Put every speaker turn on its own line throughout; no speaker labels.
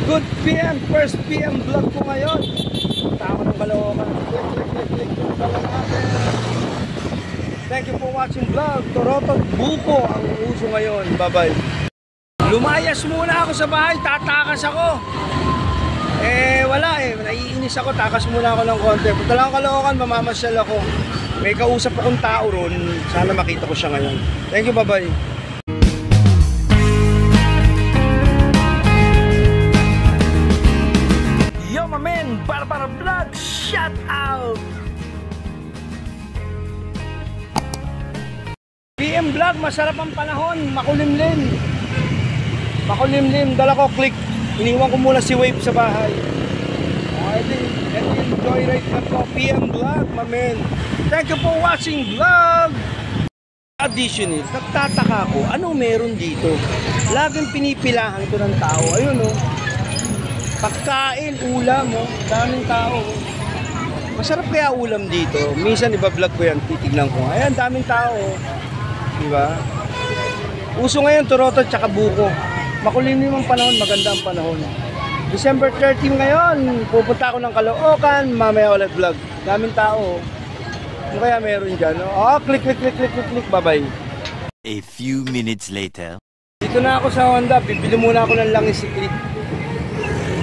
Good PM, first PM vlog ko ngayon. Tama ng Caloocan. Click yung pala natin. Thank you for watching vlog. Torotot Buko ang uso ngayon. Bye-bye. Lumayas muna ako sa bahay, tatakas ako. Wala naiinis ako, takas muna ako ng konti. Punta lang ako Caloocan, mamamasyal ako. May kausap akong tao ron, sana makita ko siya ngayon. Thank you, bye-bye. Yo, my man, para vlog, shout out! PM vlog, masarap ang panahon, makulimlim. Makulimlim, dala ko click. Iniwan ko muna si Wave sa bahay. I think, enjoy right na po. PM vlog, my man. Thank you for watching vlog. Addition is, nagtataka ko, ano meron dito? Laging pinipilahan ito ng tao. Ayun o. Pagkain, ulam o. Daming tao. Masarap kaya ulam dito. Minsan iba-vlog ko yan, titignan ko. Ayan, daming tao. Diba? Uso ngayon, Torotot tsaka Buko. Makulimlim ang panahon, maganda ang panahon. December 13 ngayon, pupunta ako ng Caloocan, mamaya ulit vlog. Daming tao. Ano kaya meron dyan? Oh, click, bye-bye.
A few minutes later.
Dito na ako sa Honda, bibili muna ako ng langis si Click.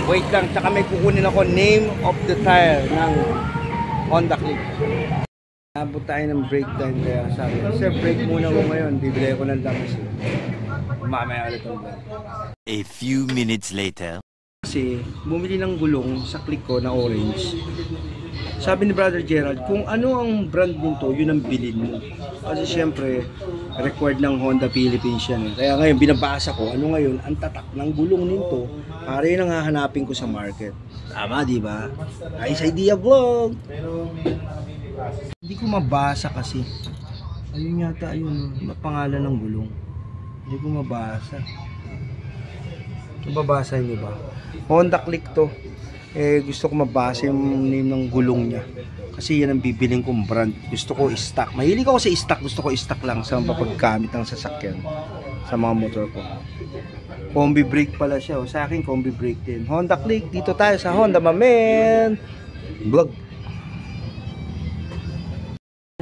Wait lang, tsaka may kukunin ako name of the tire ng Honda Click. Nabot tayo ng break time kaya sabi ko, sir, break muna mo ngayon, bibili ako ng langis. Mamaya ulit ang vlog.
A few minutes later.
Kasi bumili ng gulong sa Click ko na orange. Sabi ni Brother Gerald, kung ano ang brand nito, yun ang bilhin mo. Kasi syempre, required ng Honda Philippines yan. Kaya ngayon, binabasa ko, ano ngayon, ang tatak ng gulong nito, para yun ang hahanapin ko sa market. Tama, di ba? Nice idea vlog! Hindi ko mabasa kasi. Ayun yata, ayun, pangalan ng gulong. Hindi ko mabasa. Nababasa niyo ba? Honda Click to. Gusto ko mabasa yung name ng gulong niya. Kasi yan ang bibiling kong brand. Gusto ko i-stock. Mahilig ako sa i-stock. Gusto ko i-stock lang sa paggamit ng sasakyan. Sa mga motor ko. Combi brake pala siya. Sa akin, combi brake din. Honda Click. Dito tayo sa Honda, my man. Vlog.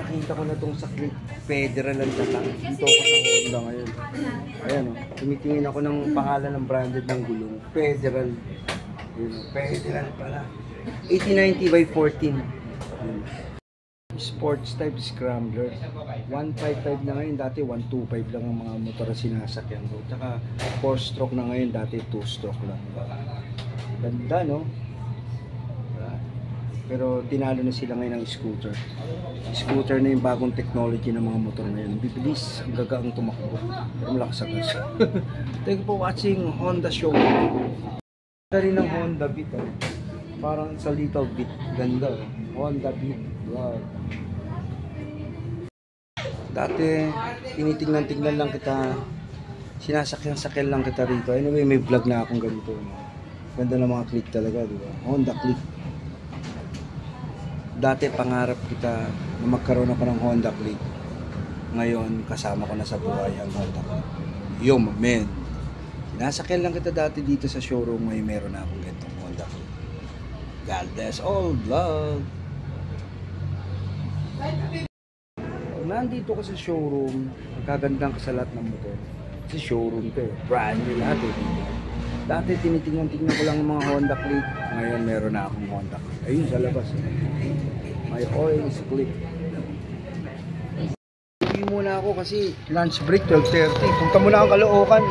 Nakita ko na itong sa Click. Federal ang tatak. Dito ako sa Honda ngayon. Ayan o. Tumitingin ako ng pangalan ng branded ng gulong. Federal. Federal pala. 8090 by 14. Sports type scrambler. 155 na ngayon. Dati 125 lang ang mga motor na sinasakyan ko. Tsaka 4-stroke na ngayon. Dati 2-stroke lang. Ganda, no? Pero tinalo na sila ngayon ng scooter. Scooter na yung bagong technology ng mga motor ngayon. Bibilis, ang gagaang tumakbo. Pero malakas ang gas. Thank you for watching Honda Show. Ganda rin ng Honda Beat. Parang sa little bit. Ganda. Honda Beat. Wow. Dati, tinitingnan-tingnan lang kita. Sinasakyan-sakyan lang kita rito. Anyway, may vlog na akong ganito. Ganda ng mga Click talaga, di ba? Honda Click. Dati pangarap kita na magkaroon ako ng Honda Click. Ngayon, kasama ko na sa buhay ang Honda Click. Yo, my man. Sinasakyan lang kita dati dito sa showroom. Ngayon, meron na akong ganitong Honda Click. God bless all vlog. Pag nandito ka sa showroom, magkagandang ka sa lahat ng motor. Kasi showroom ka eh. Brand new lahat eh. Dati tinitingnan-tingnan ko lang ng mga Honda Click. Ngayon meron na akong Honda Click. Ayun sa labas. May orange Click. Uwi muna ako kasi lunch break 12:30. Punta muna akong Caloocan.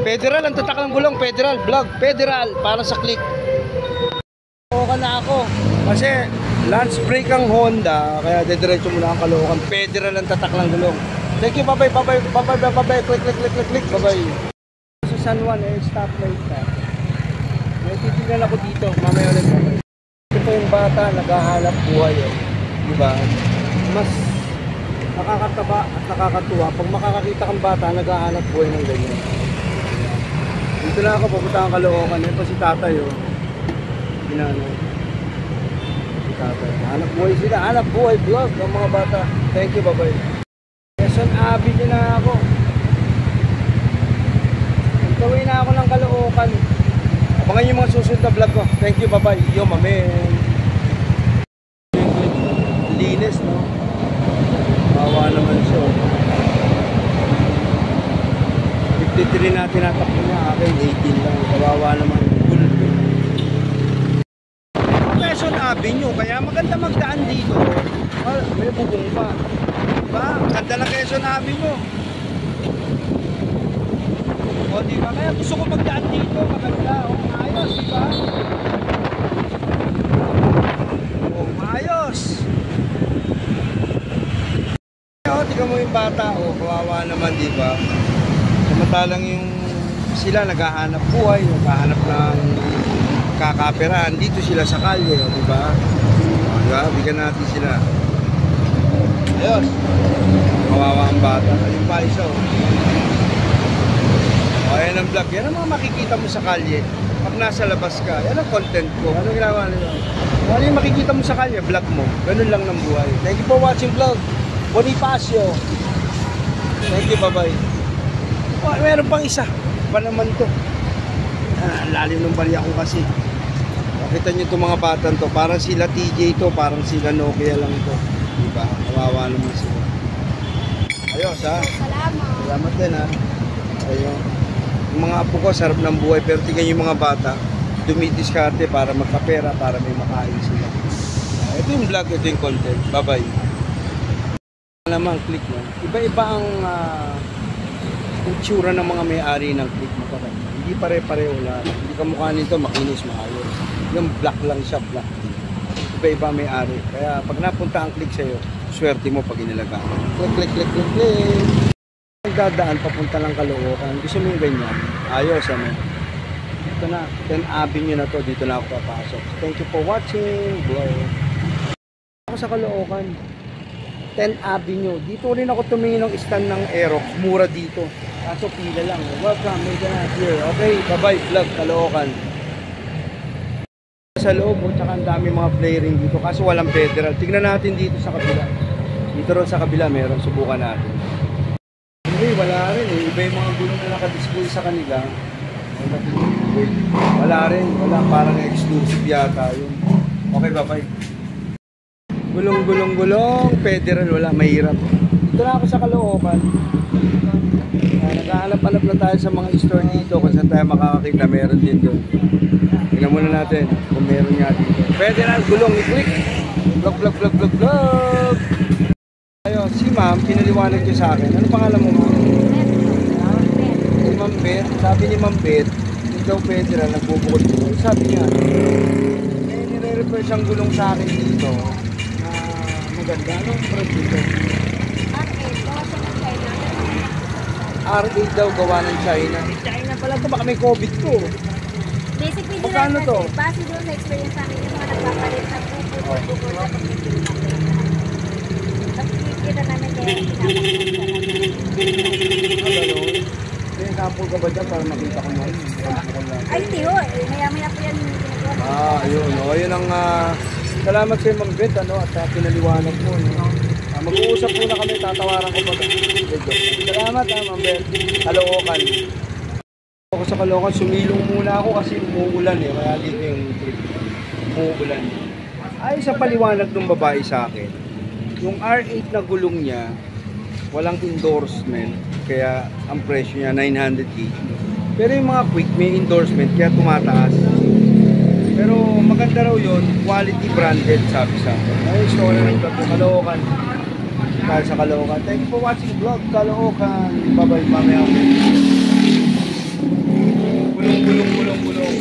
Federal, ang tatak ng gulong. Federal, vlog. Federal, para sa Click. Caloocan na ako. Kasi lunch break ang Honda. Kaya dediretso muna akong Caloocan. Federal, ang tatak ng gulong. Thank you, bye-bye. Click. Bye-bye. San Juan stoplight na. May titignan ako dito, mamaya ulit. Ito yung bata, naghahanap buhay eh. Diba? Mas nakakataba at nakakatuwa pag makakakita kang bata, naghahanap buhay ng ganyan. Dito na ako, pupunta ang Caloocan. Ito si tatay oh. Ginano. Si tatay. Hanap buhay sila, hanap buhay vlog ng mga bata. Thank you, bye-bye. Quezon Avenue na ako. Gawin na ako ng Caloocan. Abangan yung mga susunod na vlog ko. Thank you, bye-bye. Yo, mamen. Linis, no? Kawawa naman siya. 53 na tinatakbo niya. Akin, 18 lang. Kawawa naman. Quezon Avenue, kaya maganda magdaan dito. May bubong pa. Diba? Maganda lang Quezon Avenue. O, diba? Kaya gusto ko magdaan dito. Maganda. O, maayos, diba? O, maayos. O, tingnan mo yung bata. O, kawawa naman, diba? Samantalang yung sila naghahanap buhay, naghahanap ng kakaperahan. Dito sila sa kalye, diba? Diba? Bigyan natin sila. Ayos. Kawawa ang bata. Ayun pa isa, o. Ayan ang vlog. Yan ang mga makikita mo sa kalye. Pag nasa labas ka, yan ang content ko. Anong ginawa nila? Ano yung makikita mo sa kalye? Vlog mo. Ganun lang ng buhay. Thank you for watching vlog. Bonifacio. Thank you, bye-bye. Oh, meron pang isa. Pa naman to. Ang lalim ng bariya ko kasi. Makita nyo itong mga batan to. Parang sila TJ to. Parang sila Nokia lang to. Diba? Kawawa naman sila. Ayos, ha?
Salamat.
Salamat din, ha? Ayun. Yung mga apo ko, sarap ng buhay. Pero tingnan yung mga bata, dumidiskarte para magkapera, para may makain sila. Ito yung vlog, ito yung content. Bye-bye. Naman, click mo. Iba-iba ang itsura ng mga may-ari ng click mo. Hindi pare-pareho lang. Hindi ka mukha nito, makinis, maayos. Yung black lang siya, black. Iba-iba may-ari. Kaya pag napunta ang click sa'yo, swerte mo pag inalaga. Click, click, click, click, click. Dadaan papunta lang Caloocan. Gusto mo yung ganyan? Ayos, ano? Ito na, 10 Avenue na to. Dito na ako papasok. Thank you for watching. Bye. Ako sa Caloocan. 10 Avenue. Dito rin ako tumingin ng stand ng Aerox. Mura dito. Kaso pila lang. Welcome, make a here. Okay, bye-bye. Vlog, Caloocan. Sa loob, tsaka ang dami mga playering dito. Kaso walang federal. Tignan natin dito sa kabila. Dito rin sa kabila, meron. Subukan natin. Hindi, wala rin eh. Iba yung mga gulong na nakadisplay sa kanila. Wala rin. Wala. Parang exclusive yata yun. Okay, bye-bye. Gulong-gulong-gulong. Federal, wala. Mahirap. Dito na ako sa Caloocan. Naghahanap-hanap na tayo sa mga store dito. Kung saan tayo makakakita, meron din doon. Tingnan muna natin kung meron nga dito. Federal, gulong. I-click. Vlog, vlog, vlog, vlog, vlog. Ayun, si ma'am, pinaliwanag niyo sa akin. Ano pangalan mo, ma'am? Si Ma'am Bet. Sabi ni Ma'am Bet, ikaw federal, nagbubukod ko. Sabi niya, nire-refer siyang gulong sa akin dito na maganda. Anong brand dito? R8 daw gawa ng China. China pala ito, baka may COVID to.
Basically,
magkano to?
Base doon sa experience namin yung mga nagpapalit sa bukod. Kita namin kaya
Sample ka ba dyan para makita ko mo?
Ay, hindi ho. Maya-maya po yan.
Ayun. Ayun ang salamat sa Ma'am Bet, ano, at pinaliwanag mo. No? Mag-uusap muna kami, tatawaran ko pa. Salamat, Ma'am Bet. Caloocan. Ako sa Caloocan, sumilong muna ako kasi umuulan eh. Kaya dito yung trip. Umuulan. Ay, sa paliwanag ng babae sa akin, yung R8 na gulong niya, walang endorsement, kaya ang presyo niya 980. Pero yung mga quick may endorsement, kaya tumataas. Pero maganda raw yun, quality branded, sabi sa akin. Ay, sorry ng Caloocan. Dahil sa Caloocan. Thank you for watching vlog, Caloocan. Bye-bye, mamaya. Bulong.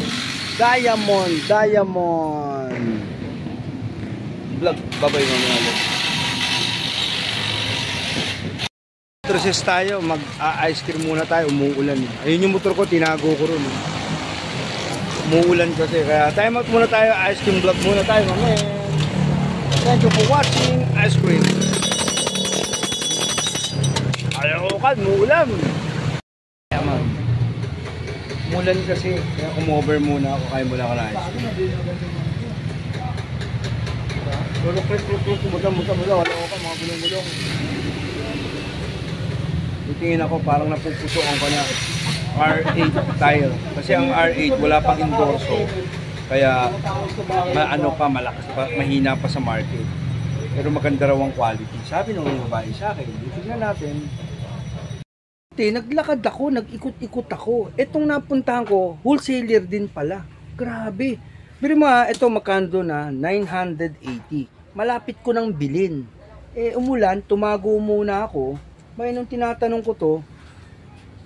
Diamond. Vlog, bye-bye, mamaya. Process tayo, mag-ice cream muna tayo, umuulan. Ayun yung motor ko, tinago ko ron. Umuulan kasi, kaya time out muna tayo, ice cream vlog muna tayo, mamaya. Thank you for watching ice cream. Ayaw ka, umuulan. Kaya man, umuulan kasi, kaya kumover muna ako, kaya muna ako na ice cream. Lulok-luk, muta, wala ka, mga gulong-gulong. Tingin ako parang napupusokan ka na. R8 tire. Kasi ang R8 wala pang endorso. Kaya ano pa, malakas pa, mahina pa sa market. Pero maganda raw ang quality. Sabi nung babae sa akin, tignan natin. Naglakad ako, nag-ikot-ikot ako. Etong napuntahan ko, wholesaler din pala. Grabe. Pero ito magkano na 980. Malapit ko nang bilhin. Umulan, tumago muna ako. May nung tinatanong ko to,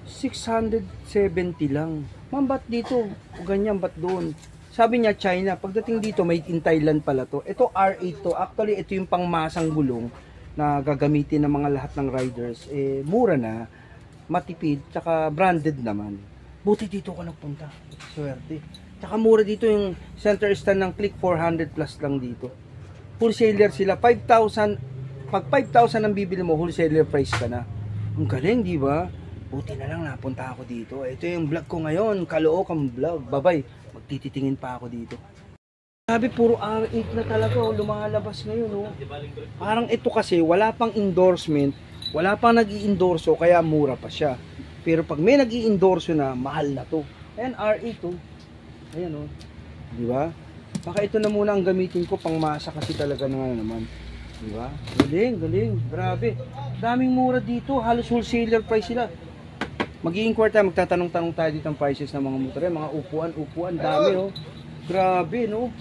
670 lang. Ma'am, ba't dito? Ganyan, ba't doon? Sabi niya, China. Pagdating dito, made in Thailand pala to. Ito R8 to. Actually, ito yung pangmasang gulong na gagamitin ng mga lahat ng riders. Mura na, matipid, tsaka branded naman. Buti dito ka nagpunta. Swerte. Tsaka mura dito yung center stand ng Click, 400 plus lang dito. Wholesaler sila, 5,000. Pag 5,000 ang bibili mo, wholesaler price ka na. Ang galing, di ba? Buti na lang napunta ako dito. Ito yung vlog ko ngayon, Caloocan vlog. Babay, magtititingin pa ako dito. Sabi, puro R8 na talaga, lumalabas ngayon. Oh. Parang ito kasi, wala pang endorsement, wala pang nag-i-endorso, kaya mura pa siya. Pero pag may nag-i-endorso na, mahal na to. Ayan, R8 oh. Ayan oh. Di ba? Baka ito na muna ang gamitin ko, pangmasa kasi talaga na naman. Diba? Galing, galing. Grabe. Daming mura dito. Halos wholesaler price sila. Mag-i-inquire tayo, magtatanong-tanong tayo dito ang prices ng mga motor. Mga upuan. Dami oh. Grabe no.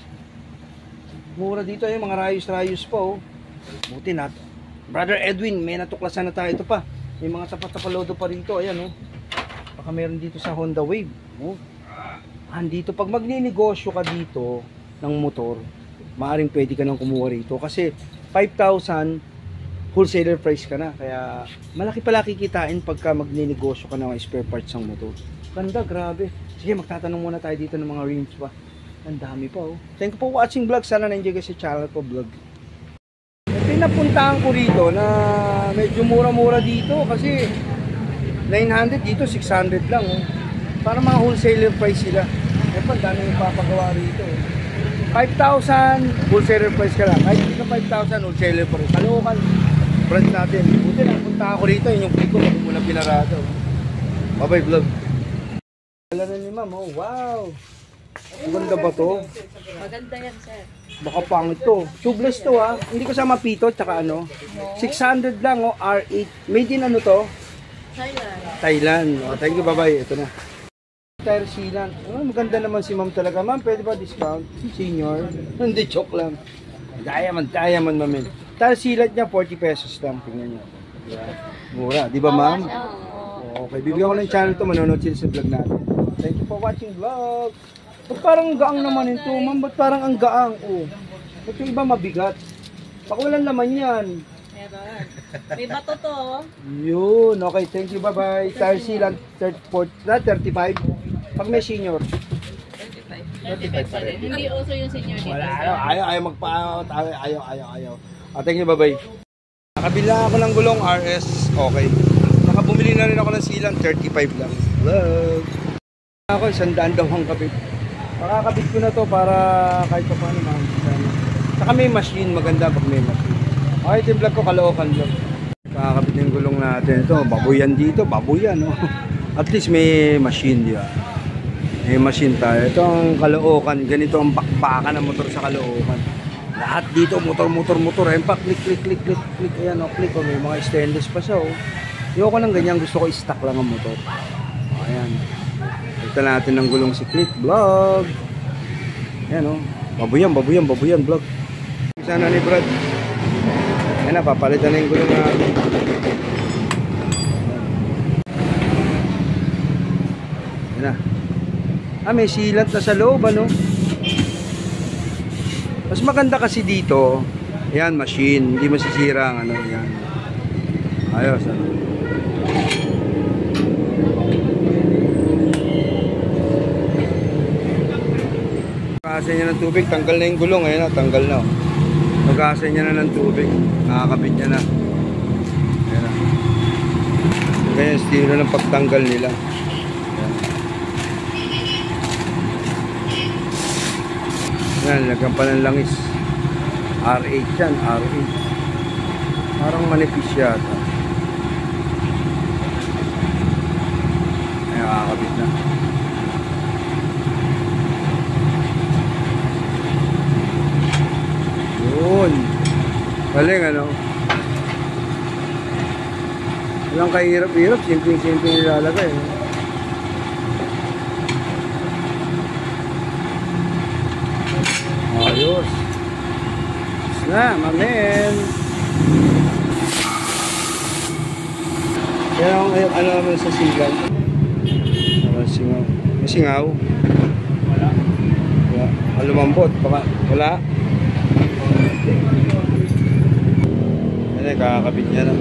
Mura dito yung mga rayos-rayos pa oh. Buti na. Brother Edwin, may natuklasan na tayo. Ito pa. May mga tapat-tapalodo pa rito. Ayan oh. Baka meron dito sa Honda Wave. Oh. Andito, pag magninegosyo ka dito ng motor, maaaring pwede ka nang kumuha rito. Kasi 5,000 wholesaler price ka na, kaya malaki pala kikitain pagka magninegosyo ka ng spare parts ng motor. Ganda, grabe. Sige, magtatanong muna tayo dito ng mga rims pa. Ang dami pa oh. Thank you for watching vlog. Sana na-enjoy ka sa channel ko vlog. Ito yung napuntahan ko rito na medyo mura-mura dito kasi 900 dito, 600 lang oh. Para mga wholesaler price sila. Eh pa, dami yung papagawa rito oh. 5,000 wholesaler price ka lang. Kahit hindi ka 5,000 wholesaler price. Caloocan brand natin. Buti na, punta ako rito. Yung click ko, huwag mo na pinarado. Bye-bye vlog. Wala na ni ma'am. Oh, wow. Ang ganda ba to?
Maganda yan, sir.
Baka pangit to. Tubeless to ha. Hindi ko sama pito. Tsaka ano. 600 lang oh. R8. Made in ano to?
Thailand.
Thailand. Oh, thank you. Bye-bye. Ito na. Tire sealant. Oh, maganda naman si ma'am talaga. Ma'am, pwede ba discount? Senior? Hindi, joke lang. Diamond ma'am. Tire sealant niya, 40 pesos lang. Tingnan niyo. Yeah. Mura. Di ba ma'am? Okay, bibigyan ko ng channel to. Manonood sila sa vlog natin. Thank you for watching vlog. Ba't parang gaang naman ito? Ma'am, ba't parang ang gaang? Oh. Ba't yung iba mabigat? Baka walang laman yan.
Meron. May bato to.
Yun. Okay, thank you. Bye-bye. Tire sealant, 35. Pag may senior.
35 pa rin. Hindi uso yung senior dito.
Wala, ayaw magpa-out. Ayaw. Thank you, bye-bye. Nakabila ako ng gulong RS. Okay. Nakabumili na rin ako ng sealant, 35 lang. Vlog. Ako, 100 daw ang kabit. Makakabit ko na to para kahit pa paano makakabit. Saka may machine. Maganda pag may machine. Okay, ito yung vlog ko, Caloocan vlog. Kakabit yung gulong natin. Ito, babuyan dito. Babuyan, no? At least may machine, di ba? May machine tayo. Ito ang Caloocan. Ganito ang bakbakan ng motor sa Caloocan. Lahat dito, motor. Ayan pa, click. Ayan o, click o. May mga stainless pa siya o. Ayoko ng ganyan. Gusto ko i-stock lang ang motor. Ayan. Ito natin ng gulong si Click Vlog. Ayan o. Babuyan vlog. Sana ni Brad. Ayan na, papalitan na yung gulong natin. Ayan na. May silat na sa loob, ano? Mas maganda kasi dito, yan, machine, hindi masisira ang ano, yan. Ayos, ano? Pag-asin niya ng tubig, tanggal na yung gulong, ayun na, tanggal na. Pag-asin niya na ng tubig, nakakabit niya na. Ayan na. Ganyan, estilo ng pagtanggal nila. Yan, lagyan pa ng langis. R8 yan, R8. Parang manipis yata. Ayan, kakabit na. Yun. Galing ano. Walang kahirap-hirap. Simple-simple nilalagay. Ayos. Na, mamen. Kaya ano naman sa sigan? Singaw. May singaw? Wala. Wala. Lumambot. Baka wala. Ano, kakakabit niya na.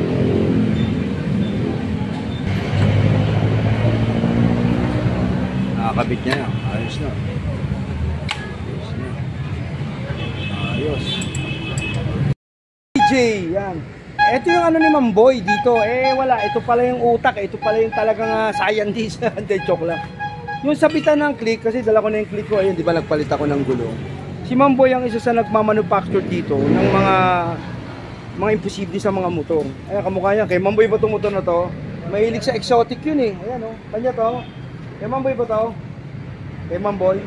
Nakakabit niya na. Ayos na. Ayos. DJ, yan. Ito yung ano ni Mamboy dito. Wala. Ito pala yung utak. Ito pala yung talagang scientist. Hindi, joke lang. Yung sabitan ng click, kasi dala ko na yung click ko. Ayun, di ba nagpalit ako ng gulong. Si Mamboy ang isa sa nagmamanufacture dito ng mga imposible sa mga motor. Ayan, kamukha niya. Kay Mamboy ba itong motor na to? Mahilig sa exotic yun eh. Ayan o. Kanya to. Kay Mamboy ba to? Kay Mamboy.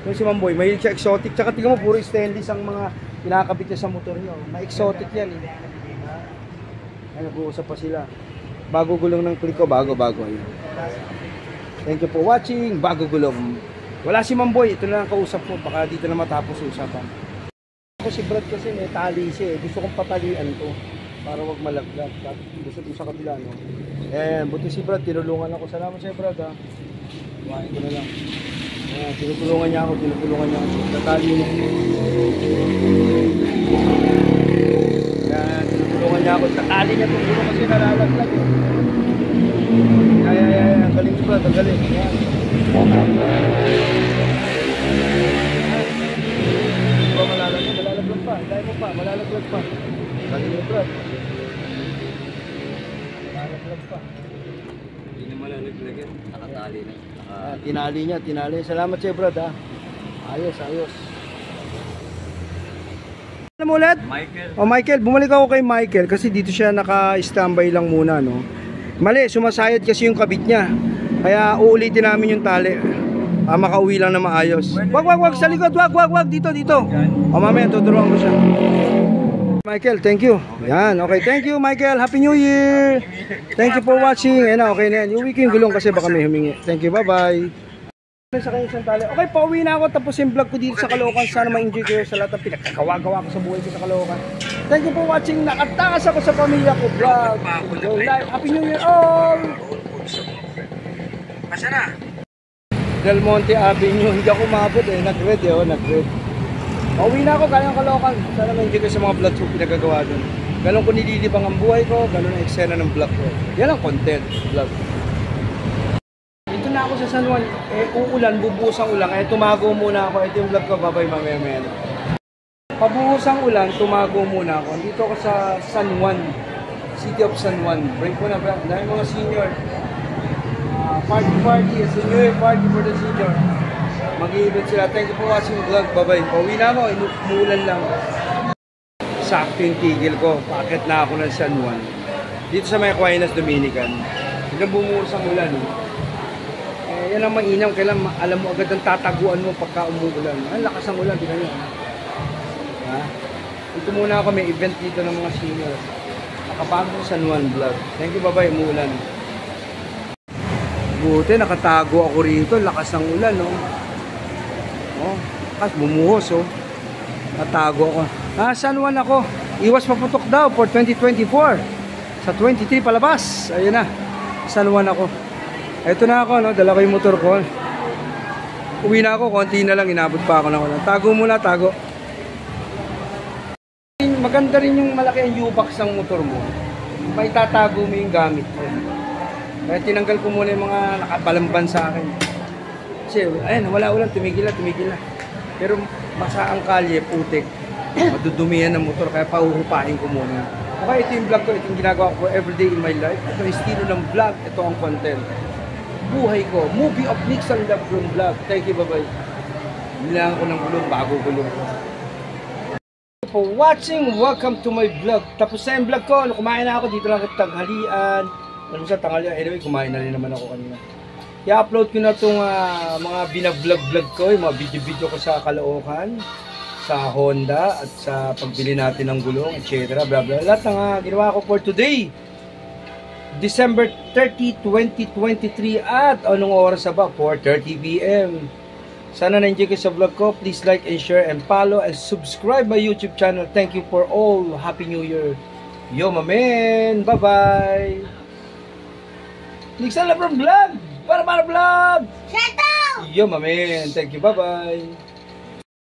Yung si Mamboy, mahilig sa exotic. Tsaka tingnan mo, puro stainless ang mga kinakabit niya sa motor niya. Ma-exotic yan eh. Ay, nag-uusap pa sila. Bago gulong ng click ko, bago. Ayun. Thank you for watching. Bago gulong. Wala si Mamboy, ito na lang kausap ko. Baka dito na matapos usapan. Ako si Brad kasi may tali siya eh. Gusto kong patalian to para wag malaglag. Gusto ko sa kabila, no? Buti si Brad, tinulungan ako. Salamat sa'yo, Brad, ha. Kumain ko na lang. Tinutulungan niya ako. Tatali niya. Tinutulungan niya ako. Tatali niya itong gulong kasi nalalaglag eh. Ang galing si Brad, ang galing. Ayan. Malalaglag pa. Dahil mo pa, malalaglag pa. Galing ni Brad. Malalaglag pa.
Hindi na malalaglag yan. Nakatali na.
Tinali niya. Salamat sa'yo, Brad, ha. Ayos. Ano mo ulit?
Michael.
Michael, bumalik ako kay Michael kasi dito siya naka-standby lang muna, no. Mali, sumasayad kasi yung kabit niya. Kaya uulitin namin yung tali. Makauwi lang na maayos. Wag sa likod, wag dito. Mamaya tuturuan ko siya. Michael, thank you. Yan, okay. Thank you, Michael. Happy New Year. Thank you for watching. Ayan na, okay na yan. Iuwi ko yung gulong kasi baka may humingi. Thank you, bye-bye. Sa kanya isang tali. Okay, pauwi na ako. Tapos yung vlog ko dito sa Caloocan. Sana ma-enjoy kayo sa lahat ng pinagkagawa-gawa ko sa buhay ko sa Caloocan. Thank you for watching. Nakatakas ako sa pamilya ko vlog. Enjoy life. Happy New Year all.
Asa na?
Del Monte Avenue. Hindi ako maabot eh. Nag-red eh. Nag-red. Pauwi na ako. Kayang Caloocan. Sana ma-enjoy kayo sa mga vlogs ko pinagagawa doon. Ganon ko nililibang ang buhay ko. Ganon ang eksena ng vlog ko. Yan ang content. Vlog. Dito na ako sa San Juan. Uulan. Bubuhos ang ulan. Tumago muna ako. Ito yung vlog ko. Bye-bye, mamaya. Pabuhos ang ulan. Tumago muna ako. Dito ako sa San Juan. City of San Juan. Break ko na, bro. Dahil mga senior. Party. It's a New Year party for the senior. Mag-i-event sila. Thank you for watching vlog. Bye-bye. Pauwi na ako. Umuulan lang. Sakto yung tigil ko. Paakit na ako ng San Juan. Dito sa may Aquinas Dominican. Hanggang bumuhos ang ulan. Yan ang mainam. Kailan alam mo agad ang tataguan mo pagka umuulan. Ang lakas ang ulan. Tingnan nyo. Ito muna ako. May event dito ng mga senior. Nakapagod San Juan vlog. Thank you. Bye-bye. Umuulan. Buti. Nakatago ako rito. Lakas ng ulan. Lakas. Bumuhos. Natago ako. San Juan ako. Iwas paputok daw for 2024. Sa 23 palabas. Ayun na. San Juan ako. Ito na ako, no? Dala ko yung motor ko. Uwi na ako. Konti na lang. Inabot pa ako ng ulan. Tago muna. Tago. Maganda rin yung malaki ang U-box ng motor mo. May tatago mo yung gamit mo. Kaya tinanggal ko muna yung mga nakabalamban sa akin. Kasi, ayun, wala ulan. Tumigil na. Pero basa ang kalye, putik. Madudumihan ng motor, kaya pauhupahin ko muna. Okay, ito yung vlog ko, ito yung ginagawa ko everyday in my life. Ito yung estilo ng vlog, ito ang content. Buhay ko, movie of Nix ang love room vlog. Thank you, bye-bye. Nilangan ko ng gulong, bago gulong ko. For watching, welcome to my vlog. Tapos na yung vlog ko, kumain na ako, dito lang at tanghalian. Ano sa tanghalian, anyway, kumain na rin naman ako kanina. I-upload ko na itong mga binag-vlog-vlog ko, yung mga video-video ko sa Caloocan, sa Honda, at sa pagbili natin ng gulong, etc. Blah, blah. Lahat ng ginawa ko for today. December 30, 2023 at anong oras na ba? 4:30 p.m. Sana na-enjoy kayo sa vlog ko. Please like and share and follow and subscribe my YouTube channel. Thank you for all. Happy New Year. Yo, my man. Bye-bye. Next na lang vlog. Para vlog.
Shut up!
Yo, my man. Thank you. Bye-bye.